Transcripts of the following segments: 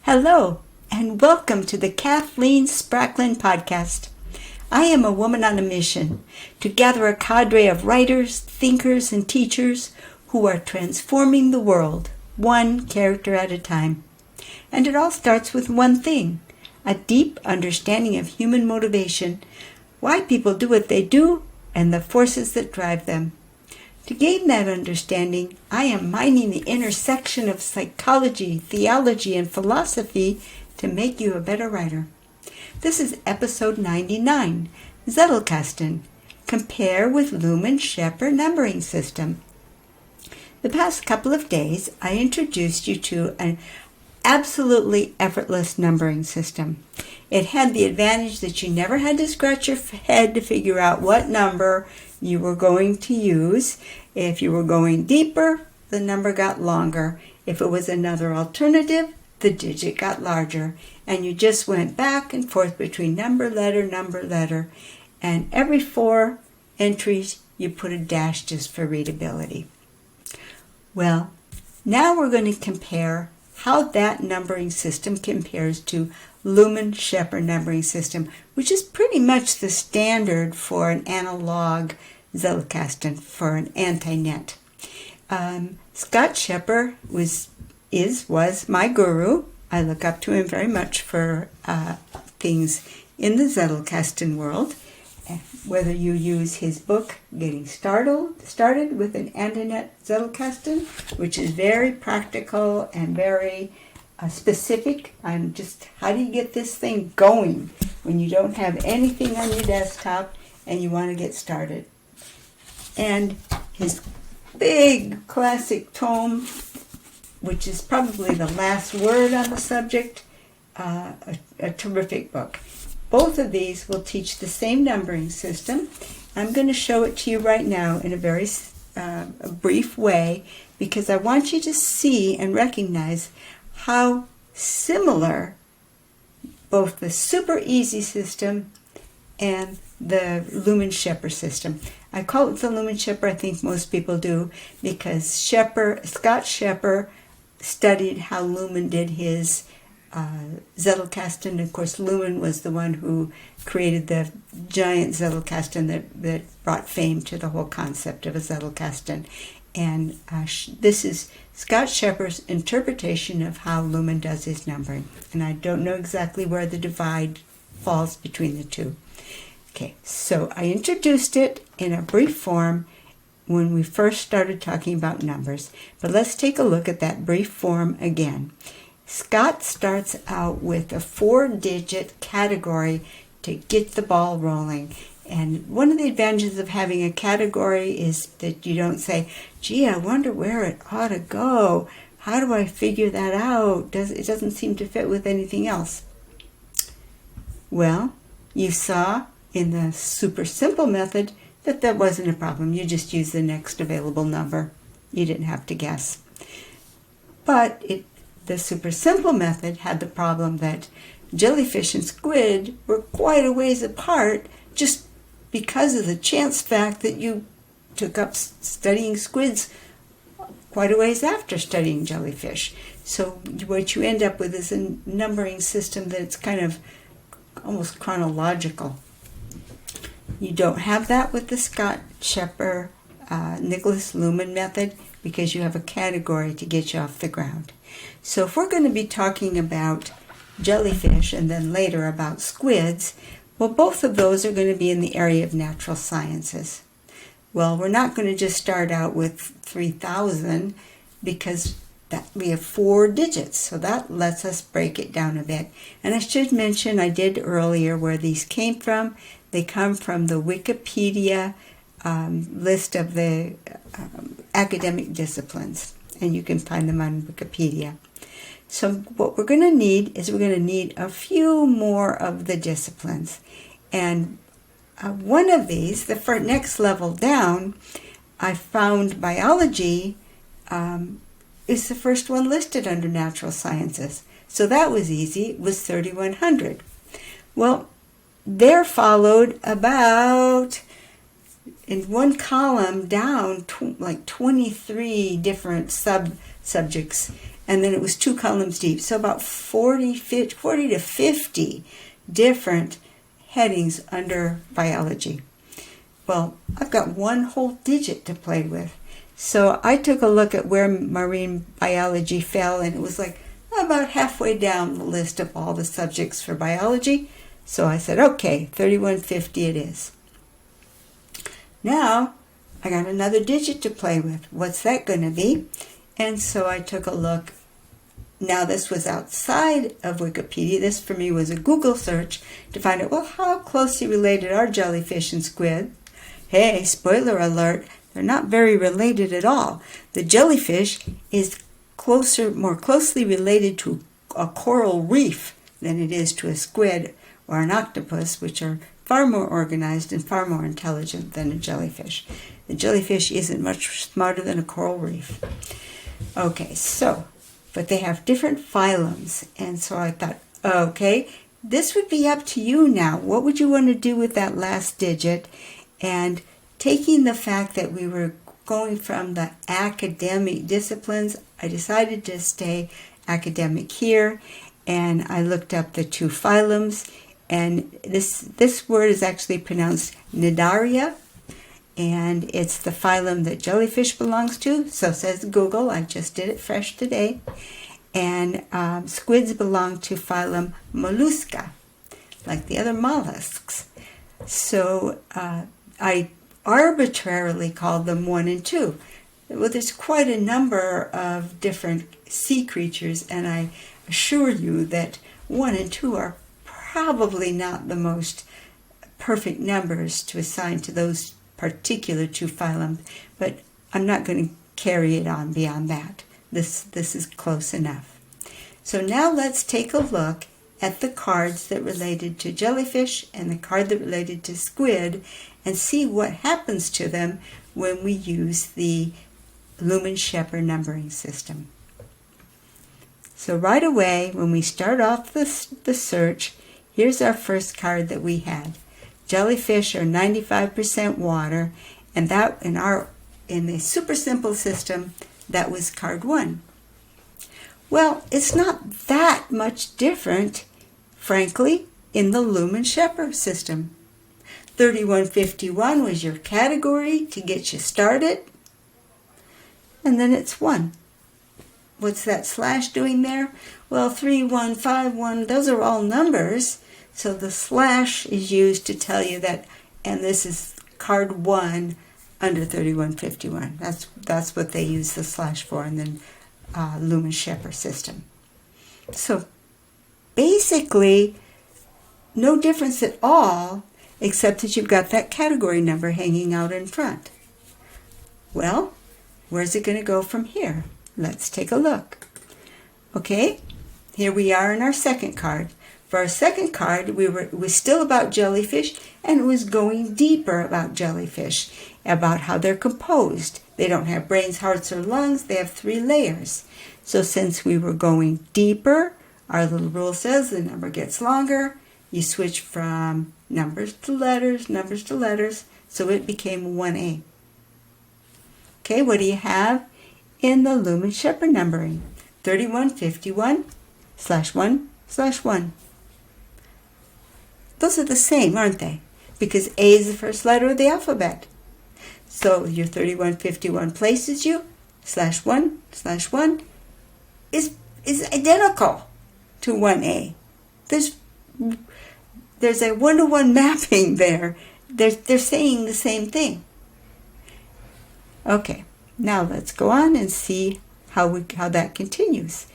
Hello, and welcome to the Kathleen Spracklin podcast. I am a woman on a mission to gather a cadre of writers, thinkers, and teachers who are transforming the world, one character at a time. And it all starts with one thing, a deep understanding of human motivation, why people do what they do, and the forces that drive them. To gain that understanding, I am mining the intersection of psychology, theology, and philosophy to make you a better writer. This is episode 99, Zettelkasten, Compare with Luhmann Scheper Numbering System. The past couple of days, I introduced you to an absolutely effortless numbering system. It had the advantage that you never had to scratch your head to figure out what number you were going to use. If you were going deeper, the number got longer. If it was another alternative, the digit got larger. And you just went back and forth between number, letter, and every 4 entries you put a dash just for readability. Well, now we're going to compare how that numbering system compares to Luhmann Scheper numbering system, which is pretty much the standard for an analog Zettelkasten, for an anti-net. Scott Scheper was my guru. I look up to him very much for things in the Zettelkasten world. Whether you use his book, Getting Started with an Anti-Net Zettelkasten, which is very practical and very specific on just how do you get this thing going when you don't have anything on your desktop and you want to get started. And his big classic tome, which is probably the last word on the subject, a terrific book. Both of these will teach the same numbering system. I'm going to show it to you right now in a very brief way because I want you to see and recognize how similar both the super easy system and the Luhmann Scheper system. I call it the Luhmann Scheper, I think most people do, because Scott Scheper studied how Luhmann did his Zettelkasten. Of course, Luhmann was the one who created the giant Zettelkasten that brought fame to the whole concept of a Zettelkasten. And this is Scott Scheper's interpretation of how Luhmann does his numbering. And I don't know exactly where the divide falls between the two. Okay, so I introduced it in a brief form when we first started talking about numbers. But let's take a look at that brief form again. Scott starts out with a 4-digit category to get the ball rolling. And one of the advantages of having a category is that you don't say, gee, I wonder where it ought to go. How do I figure that out? It doesn't seem to fit with anything else. Well, you saw in the super simple method that wasn't a problem. You just use the next available number. You didn't have to guess. But the super simple method had the problem that jellyfish and squid were quite a ways apart just because of the chance fact that you took up studying squids quite a ways after studying jellyfish. So what you end up with is a numbering system that's kind of almost chronological. You don't have that with the Scott Scheper, Nicholas Luhmann method because you have a category to get you off the ground. So if we're going to be talking about jellyfish and then later about squids, well, both of those are going to be in the area of natural sciences. Well, we're not going to just start out with 3,000 because we have 4 digits, so that lets us break it down a bit. And I should mention, I did earlier where these came from. They come from the Wikipedia list of the academic disciplines, and you can find them on Wikipedia. So what we're going to need is a few more of the disciplines. And one of these, the next level down, I found biology is the first one listed under natural sciences. So that was easy. It was 3,100. Well, there followed about, in one column down, like 23 different subjects and then it was 2 columns deep. So about 40 to 50 different headings under biology. Well, I've got one whole digit to play with. So I took a look at where marine biology fell, and it was like about halfway down the list of all the subjects for biology. So I said, okay, 3150 it is. Now, I got another digit to play with. What's that going to be? And so I took a look. Now, this was outside of Wikipedia. This, for me, was a Google search to find out, well, how closely related are jellyfish and squid? Hey, spoiler alert, they're not very related at all. The jellyfish is more closely related to a coral reef than it is to a squid or an octopus, which are far more organized and far more intelligent than a jellyfish. The jellyfish isn't much smarter than a coral reef. Okay, but they have different phylums, and so I thought, okay, this would be up to you now. What would you want to do with that last digit? And taking the fact that we were going from the academic disciplines, I decided to stay academic here, and I looked up the 2 phylums, and this word is actually pronounced Cnidaria, and it's the phylum that jellyfish belongs to. So says Google. I just did it fresh today. And squids belong to phylum Mollusca, like the other mollusks. So I arbitrarily called them 1 and 2. Well, there's quite a number of different sea creatures, and I assure you that 1 and 2 are probably not the most perfect numbers to assign to those particular 2 phylums, but I'm not going to carry it on beyond that. This is close enough. So now let's take a look at the cards that related to jellyfish and the card that related to squid and see what happens to them when we use the Luhmann-Scheper numbering system. So right away, when we start off the search, here's our first card that we had. Jellyfish are 95% water, and that in the super simple system, that was card 1. Well, it's not that much different, frankly, in the Luhmann-Scheper system. 3151 was your category to get you started, and then it's 1. What's that slash doing there? Well, 3151, those are all numbers, so the slash is used to tell you that, and this is card 1 under 3151. That's what they use the slash for in the Luhmann-Scheper system. So basically, no difference at all, except that you've got that category number hanging out in front. Well, where's it going to go from here? Let's take a look. Okay, here we are in our second card. For our second card, it was still about jellyfish, and it was going deeper about jellyfish, about how they're composed. They don't have brains, hearts, or lungs. They have 3 layers. So since we were going deeper, our little rule says the number gets longer. You switch from numbers to letters, so it became 1A. Okay, what do you have in the Luhmann-Scheper numbering? 3151/1/1. Those are the same, aren't they? Because A is the first letter of the alphabet. So your 3151 places you, /1/1 is identical to 1A. There's a 1-to-1 mapping there. They're saying the same thing. Okay, now let's go on and see how that continues.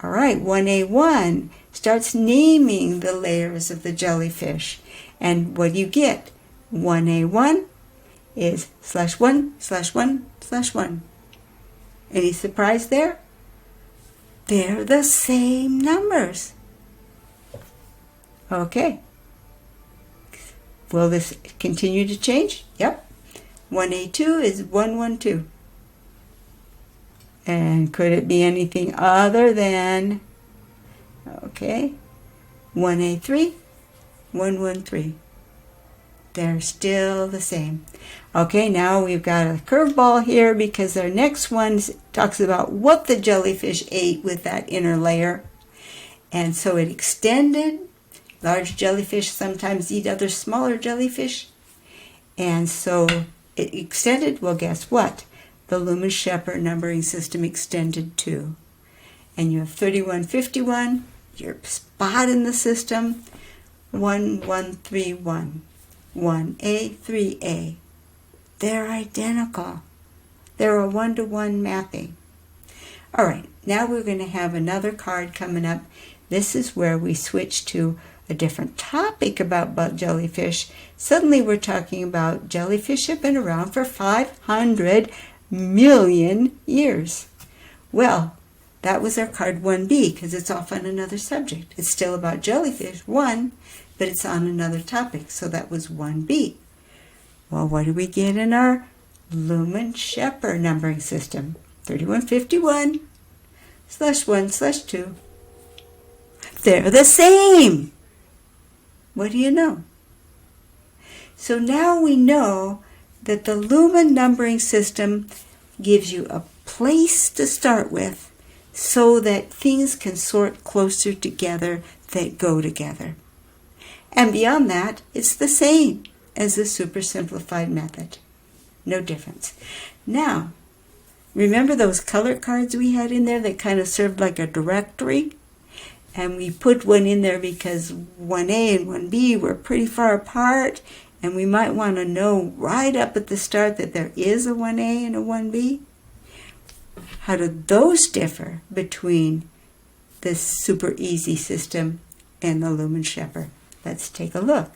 All right, 1A1 starts naming the layers of the jellyfish. And what do you get? 1A1 is /1/1/1. Any surprise there? They're the same numbers. Okay. Will this continue to change? Yep. 1A2 is 112. And could it be anything other than, okay, 1A3, 113. They're still the same. Okay, now we've got a curveball here because our next one talks about what the jellyfish ate with that inner layer. And so it extended. Large jellyfish sometimes eat other smaller jellyfish. And so it extended. Well, guess what? The Luhmann-Scheper numbering system extended too. And you have 3151, your spot in the system, 1131, 1A, 3A. They're identical. They're a one-to-one mapping. All right, now we're going to have another card coming up. This is where we switch to a different topic about jellyfish. Suddenly we're talking about jellyfish have been around for 500 million years. Well, that was our card 1B because it's off on another subject. It's still about jellyfish, 1, but it's on another topic, so that was 1B. Well, what do we get in our Luhmann-Scheper numbering system? 3151 /1 /2. They're the same. What do you know? So now we know that the Luhmann numbering system gives you a place to start with so that things can sort closer together that go together. And beyond that, it's the same as the super simplified method. No difference. Now, remember those color cards we had in there that kind of served like a directory? And we put one in there because 1A and 1B were pretty far apart, and we might want to know right up at the start that there is a 1A and a 1B. How do those differ between this super easy system and the Luhmann-Scheper? Let's take a look.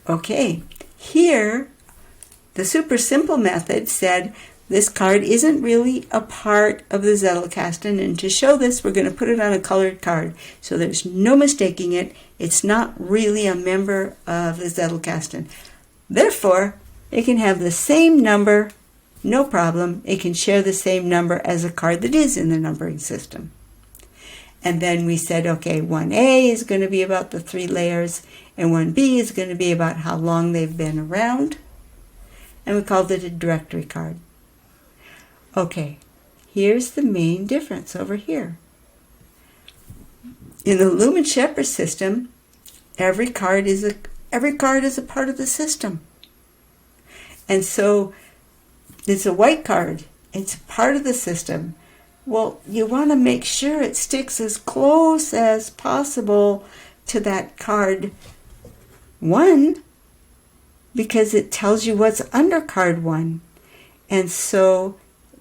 Okay, here the super simple method said this card isn't really a part of the Zettelkasten, and to show this we're going to put it on a colored card so there's no mistaking it. It's not really a member of the Zettelkasten. Therefore, it can have the same number, no problem. It can share the same number as a card that is in the numbering system. And then we said, okay, 1A is going to be about the 3 layers, and 1B is going to be about how long they've been around. And we called it a directory card. Okay, here's the main difference over here. In the Luhmann-Scheper system, every card is a part of the system. And so it's a white card. It's part of the system. Well, you want to make sure it sticks as close as possible to that card 1 because it tells you what's under card 1. And so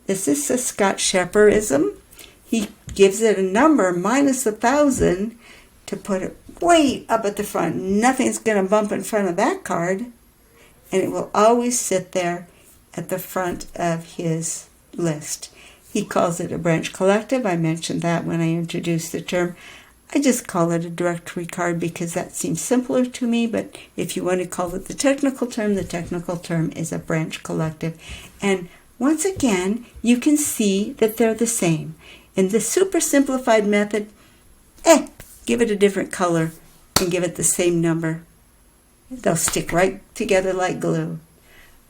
this is a Scott Scheperism. He gives it a number minus 1,000 to put it way up at the front. Nothing's going to bump in front of that card, and it will always sit there at the front of his list. He calls it a branch collective. I mentioned that when I introduced the term. I just call it a directory card because that seems simpler to me, but if you want to call it the technical term is a branch collective. And once again, you can see that they're the same. In the super simplified method, give it a different color and give it the same number. They'll stick right together like glue.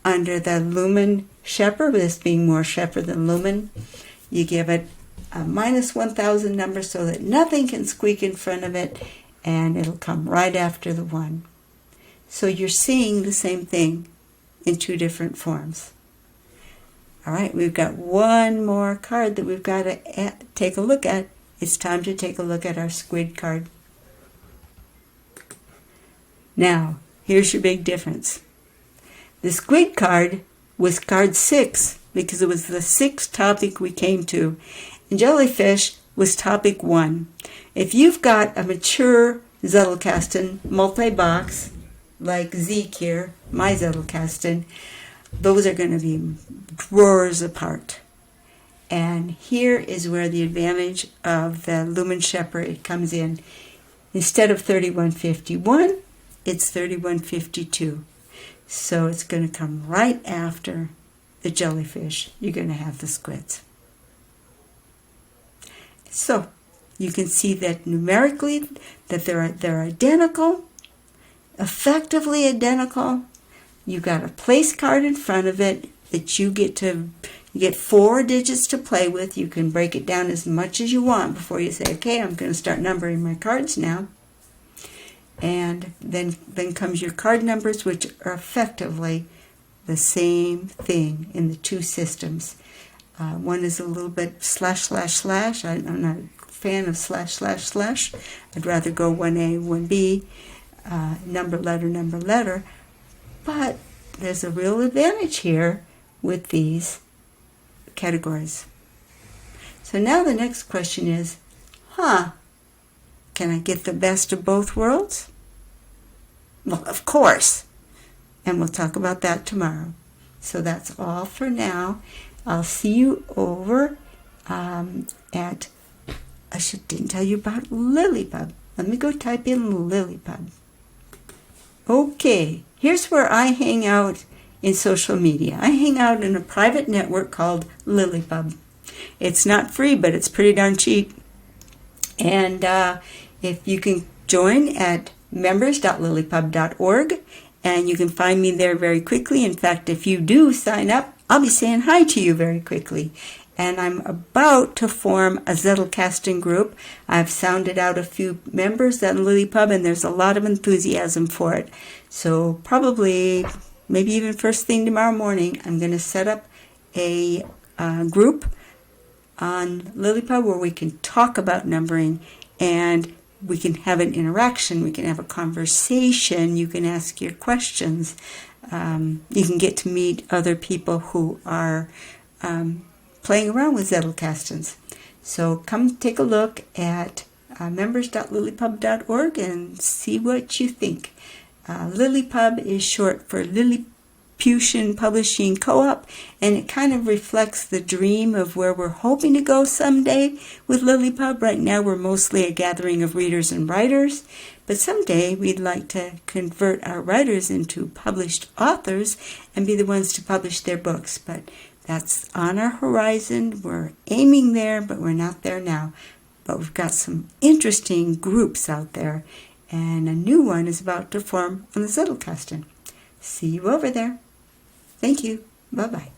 Under the Luhmann-Scheper, this being more Scheper than Luhmann, you give it a minus 1,000 number so that nothing can squeak in front of it, and it'll come right after the 1. So you're seeing the same thing in 2 different forms. All right, we've got one more card that we've got to take a look at. It's time to take a look at our Squid card. Now, here's your big difference. The Squid card was card 6 because it was the 6th topic we came to, and jellyfish was topic 1. If you've got a mature Zettelkasten multi-box, like Zeke here, my Zettelkasten, those are going to be drawers apart. And here is where the advantage of the Luhmann-Scheper it comes in. Instead of 3151, it's 3152. So it's going to come right after the jellyfish. You're going to have the squids. So you can see that numerically that they're identical, effectively identical. You got a place card in front of it that you get 4 digits to play with. You can break it down as much as you want before you say, okay, I'm going to start numbering my cards now. And then comes your card numbers, which are effectively the same thing in the 2 systems. One is a little bit ///. I'm not a fan of ///. I'd rather go 1A, 1B, number, letter. But there's a real advantage here with these categories. So now the next question is, can I get the best of both worlds? Well, of course. And we'll talk about that tomorrow. So that's all for now. I'll see you over at, didn't tell you about Lilypub. Let me go type in Lilypub. Okay, here's where I hang out in social media. I hang out in a private network called Lilypub. It's not free, but it's pretty darn cheap. And if you can join at members.lilypub.org, and you can find me there very quickly. In fact, if you do sign up, I'll be saying hi to you very quickly. And I'm about to form a Zettelkasten group. I've sounded out a few members at Lilypub, and there's a lot of enthusiasm for it. So probably, maybe even first thing tomorrow morning, I'm going to set up a group on Lilypub where we can talk about numbering, and we can have an interaction, we can have a conversation, you can ask your questions, you can get to meet other people who are playing around with Zettelkastens. So come take a look at members.lilypub.org and see what you think. Lilypub is short for Lilliputian Publishing Co-op, and it kind of reflects the dream of where we're hoping to go someday with Lilypub. Right now we're mostly a gathering of readers and writers, but someday we'd like to convert our writers into published authors and be the ones to publish their books. But that's on our horizon. We're aiming there, but we're not there now. But we've got some interesting groups out there, and a new one is about to form on the Zettelkasten. See you over there. Thank you. Bye-bye.